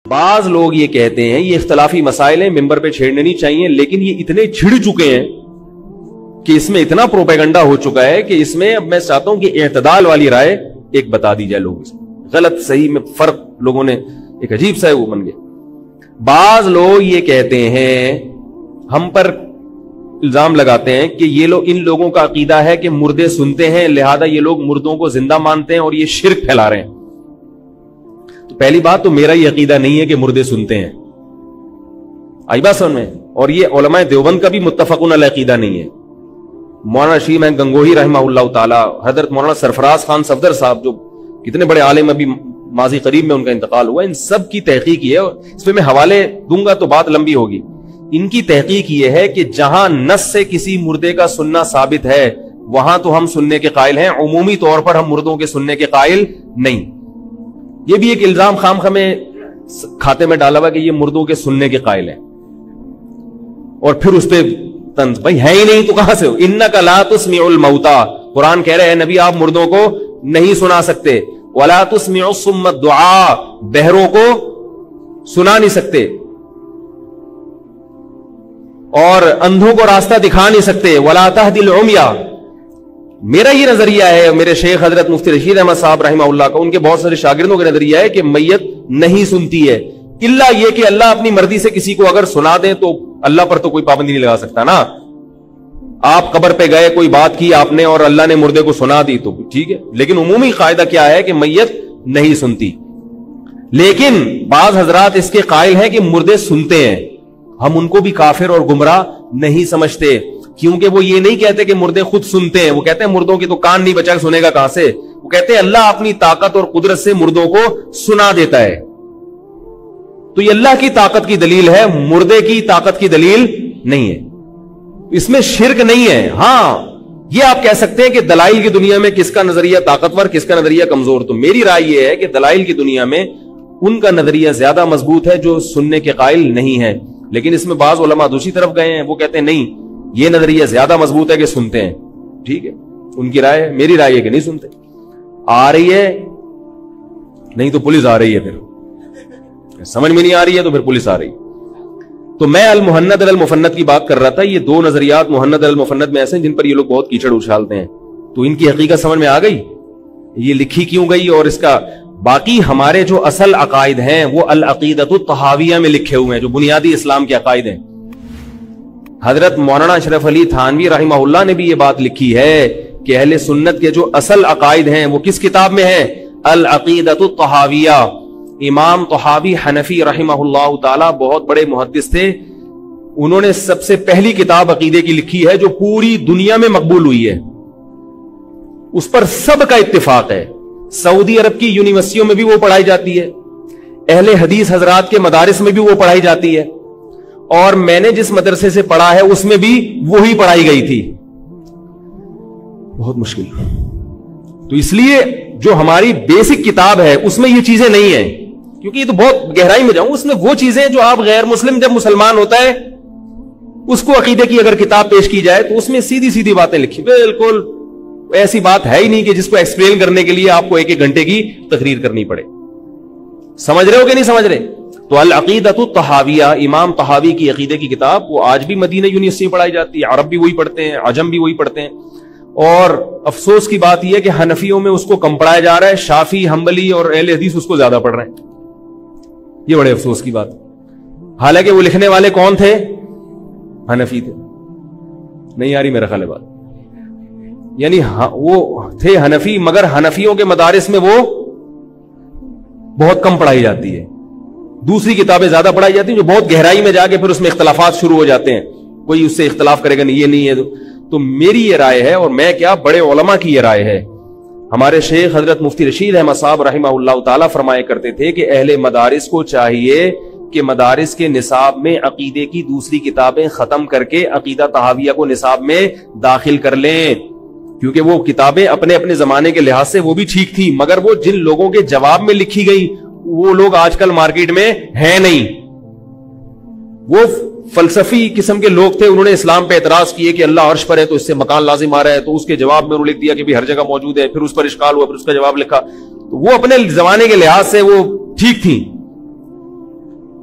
بعض لوگ یہ کہتے ہیں یہ اختلافی مسائل ہیں، ممبر پہ چھیڑنے نہیں چاہیے، لیکن یہ اتنے چھڑ چکے ہیں کہ اس میں اتنا پروپیگنڈا ہو چکا ہے کہ اس میں اب میں چاہتا ہوں کہ اعتدال والی رائے ایک بتا دی جائے لوگوں سے، غلط صحیح میں فرق لوگوں نے ایک عجیب سا وہ بن گیا۔ بعض لوگ یہ کہتے ہیں، ہم پر الزام لگاتے ہیں کہ یہ لوگ، ان لوگوں کا عقیدہ ہے کہ مردے سنتے ہیں، لہذا یہ لوگ مردوں کو زندہ مانتے ہیں اور یہ شرک پھیلا رہے ہیں۔ تو پہلی بات تو میرا یہ عقیدہ نہیں ہے کہ مردے سنتے ہیں، آئی بات سمجھ میں، اور یہ علماء دیوبند کا بھی متفقون علیہ عقیدہ نہیں ہے۔ مولانا شیخ محمد گنگوہی رحمہ اللہ تعالی، حضرت مولانا سرفراز خان صفدر صاحب جو کتنے بڑے عالم، ابھی ماضی قریب میں ان کا انتقال ہوا، ان سب کی تحقیق یہ ہے، اس پہ میں حوالے دوں گا تو بات لمبی ہوگی۔ ان کی تحقیق یہ ہے کہ جہاں نص سے کسی مردے کا سننا ثابت ہے وہاں تو ہم سننے کے قائل ہیں، عمومی طور پر ہم مردوں کے سننے کے قائل نہیں۔ یہ بھی ایک الزام خام خامے کھاتے میں ڈالا ہوا کہ یہ مردوں کے سننے کے قائل ہیں، اور پھر اس پہ طنز، بھائی ہے ہی نہیں تو کہاں سے ہو؟ انک لا تسمع الموتى، قرآن کہہ رہے ہیں نبی آپ مردوں کو نہیں سنا سکتے، ولا تسمع الصم الدعاء، بہروں کو سنا نہیں سکتے، اور اندھوں کو راستہ دکھا نہیں سکتے، ولا تهدي العميا۔ میرا یہ نظریہ ہے، میرے شیخ حضرت مفتی رشید احمد صاحب رحمہ اللہ کا، ان کے بہت سارے شاگردوں کا نظریہ ہے کہ میت نہیں سنتی ہے، الا یہ کہ اللہ اپنی مرضی سے کسی کو اگر سنا دیں تو اللہ پر تو کوئی پابندی نہیں لگا سکتا نا۔ آپ قبر پہ گئے، کوئی بات کی آپ نے اور اللہ نے مردے کو سنا دی تو ٹھیک ہے، لیکن عمومی قاعدہ کیا ہے کہ میت نہیں سنتی۔ لیکن بعض حضرات اس کے قائل ہیں کہ مردے سنتے ہیں، ہم ان کو بھی کافر اور گمراہ نہیں سمجھتے، کیونکہ وہ یہ نہیں کہتے کہ مردے خود سنتے ہیں، وہ کہتے ہیں مردوں کے تو کان نہیں بچا، سنے گا کہاں سے؟ وہ کہتے ہیں اللہ اپنی طاقت اور قدرت سے مردوں کو سنا دیتا ہے۔ تو یہ اللہ کی طاقت کی دلیل ہے، مردے کی طاقت کی دلیل نہیں ہے، اس میں شرک نہیں ہے۔ ہاں یہ آپ کہہ سکتے ہیں کہ دلائل کی دنیا میں کس کا نظریہ طاقتور، کس کا نظریہ کمزور، تو میری رائے یہ ہے کہ دلائل کی دنیا میں ان کا نظریہ زیادہ مضبوط ہے جو سننے کے قائل نہیں ہے، لیکن اس میں بعض علماء دوسری طرف گئے ہیں، وہ کہتے ہیں نہیں یہ نظریہ زیادہ مضبوط ہے کہ سنتے ہیں، ٹھیک ہے، ان کی رائے ہے، میری رائے ہے کہ نہیں سنتے۔ آ رہی ہے نہیں تو پولیس آ رہی ہے، پھر سمجھ میں نہیں آ رہی ہے تو پھر پولیس آ رہی ہے۔ تو میں المحند المفند کی بات کر رہا تھا، یہ دو نظریات محند المفند میں ایسے ہیں جن پر یہ لوگ بہت کیچڑ اچھالتے ہیں، تو ان کی حقیقت سمجھ میں آ گئی یہ لکھی کیوں گئی، اور اس کا باقی ہمارے جو اصل عقائد ہیں وہ العقیدۃ الطحاویہ میں لکھے ہوئے ہیں، جو بنیادی اسلام کے عقائد ہیں۔ حضرت مولانا اشرف علی تھانوی رحمہ اللہ نے بھی یہ بات لکھی ہے کہ اہل سنت کے جو اصل عقائد ہیں وہ کس کتاب میں ہے؟ العقیدۃ الطحاویہ۔ امام طحاوی حنفی رحمہ اللہ تعالی بہت بڑے محدث تھے، انہوں نے سب سے پہلی کتاب عقیدے کی لکھی ہے جو پوری دنیا میں مقبول ہوئی ہے، اس پر سب کا اتفاق ہے، سعودی عرب کی یونیورسٹیوں میں بھی وہ پڑھائی جاتی ہے، اہل حدیث حضرات کے مدارس میں بھی وہ پڑھائی جاتی ہے، اور میں نے جس مدرسے سے پڑھا ہے اس میں بھی وہی پڑھائی گئی تھی۔ بہت مشکل، تو اس لیے جو ہماری بیسک کتاب ہے اس میں یہ چیزیں نہیں ہیں، کیونکہ یہ تو بہت گہرائی میں جاؤں، اس میں وہ چیزیں جو آپ غیر مسلم جب مسلمان ہوتا ہے اس کو عقیدے کی اگر کتاب پیش کی جائے تو اس میں سیدھی سیدھی باتیں لکھی، بالکل ایسی بات ہے ہی نہیں کہ جس کو ایکسپلین کرنے کے لیے آپ کو ایک ایک گھنٹے کی تقریر کرنی پڑے۔ سمجھ رہے ہو کہ نہیں سمجھ رہے؟ تو العقیدۃ الطحاویہ، امام طحاوی کی عقیدے کی کتاب، وہ آج بھی مدینہ یونیورسٹی میں پڑھائی جاتی ہے، عرب بھی وہی پڑھتے ہیں، عجم بھی وہی پڑھتے ہیں، اور افسوس کی بات یہ ہے کہ حنفیوں میں اس کو کم پڑھایا جا رہا ہے، شافعی، حنبلی اور اہل حدیث اس کو زیادہ پڑھ رہے ہیں، یہ بڑے افسوس کی بات، حالانکہ وہ لکھنے والے کون تھے؟ حنفی تھے۔ نہیں آ رہی میرا خیال ہے بات، یعنی وہ تھے حنفی، مگر حنفیوں کے مدارس میں وہ بہت کم پڑھائی جاتی ہے، دوسری کتابیں زیادہ پڑھائی جاتی ہیں جو بہت گہرائی میں جا کے پھر اس میں اختلافات شروع ہو جاتے ہیں، کوئی اس سے اختلاف کرے گا نہیں یہ نہیں ہے۔ تو میری یہ رائے ہے، اور میں کیا بڑے علماء کی یہ رائے ہے، ہمارے شیخ حضرت مفتی رشید احمد صاحب رحمہ اللہ تعالی فرمایا کرتے تھے کہ اہل مدارس کو چاہیے کہ مدارس کے نصاب میں عقیدے کی دوسری کتابیں ختم کر کے عقیدہ طحاویہ کو نصاب میں داخل کر لیں، کیونکہ وہ کتابیں اپنے اپنے زمانے کے لحاظ سے وہ بھی ٹھیک تھی، مگر وہ جن لوگوں کے جواب میں لکھی گئی وہ لوگ آج کل مارکیٹ میں ہیں نہیں، وہ فلسفی قسم کے لوگ تھے، انہوں نے اسلام پہ اعتراض کیے کہ اللہ عرش پر ہے تو اس سے مکان لازم آ رہا ہے، تو اس کے جواب میں انہوں نے لکھ دیا کہ بھی ہر جگہ موجود ہے، پھر اس پر اشکال ہوا، پھر اس کا جواب لکھا، تو وہ اپنے زمانے کے لحاظ سے وہ ٹھیک تھی،